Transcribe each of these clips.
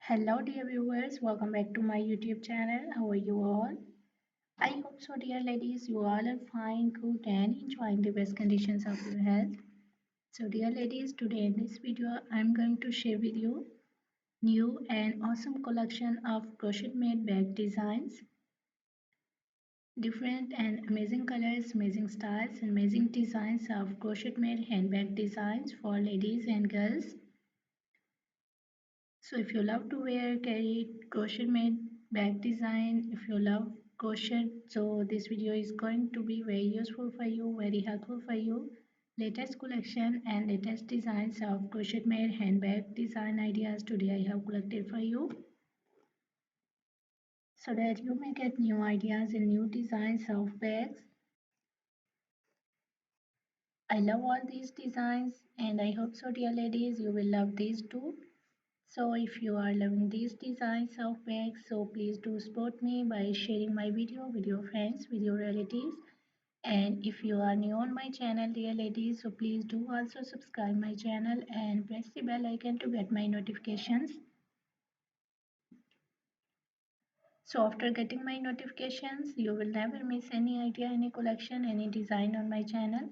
Hello dear viewers, welcome back to my YouTube channel. How are you all? I hope so dear ladies, you all are fine, good and enjoying the best conditions of your health. So dear ladies, today in this video I am going to share with you new and awesome collection of crochet made bag designs. Different and amazing colors, amazing styles and amazing designs of crochet made handbag designs for ladies and girls. So if you love to wear, carry crochet made bag design, if you love crochet, so this video is going to be very useful for you, very helpful for you. Latest collection and latest designs of crochet made handbag design ideas today I have collected for you, so that you may get new ideas and new designs of bags. I love all these designs and I hope so dear ladies you will love these too. So if you are loving these designs of bags, so please do support me by sharing my video with your friends, with your relatives. And if you are new on my channel dear ladies, so please do also subscribe my channel and press the bell icon to get my notifications. So after getting my notifications, you will never miss any idea, any collection, any design on my channel.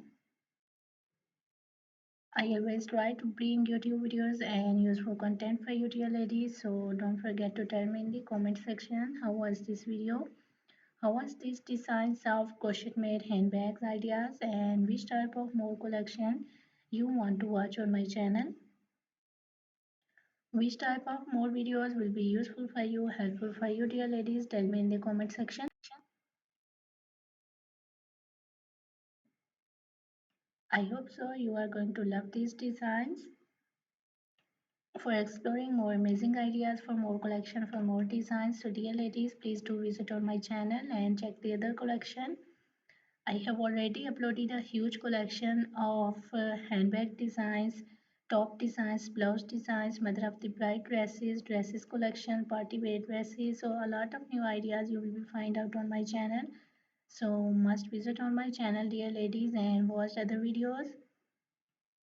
I always try to bring YouTube videos and useful content for you dear ladies, so don't forget to tell me in the comment section how was this video, how was these designs of crochet made handbags ideas, and which type of more collection you want to watch on my channel. Which type of more videos will be useful for you, helpful for you dear ladies, tell me in the comment section. I hope so you are going to love these designs. For exploring more amazing ideas, for more collection, for more designs, so dear ladies, please do visit on my channel and check the other collection. I have already uploaded a huge collection of handbag designs, top designs, blouse designs, mother of the bride dresses, dresses collection, party wear dresses. So a lot of new ideas you will find out on my channel. So must visit on my channel dear ladies and watch other videos.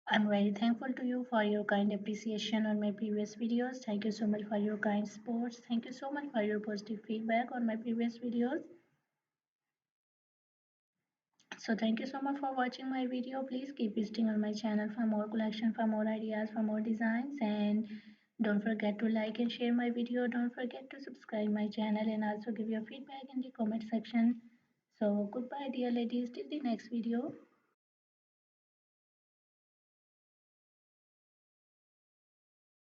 I'm very thankful to you for your kind appreciation on my previous videos. Thank you so much for your kind support. Thank you so much for your positive feedback on my previous videos. So thank you so much for watching my video. Please keep visiting on my channel for more collection, for more ideas, for more designs, and don't forget to like and share my video. Don't forget to subscribe my channel and also give your feedback in the comment section. So goodbye dear ladies, till the next video.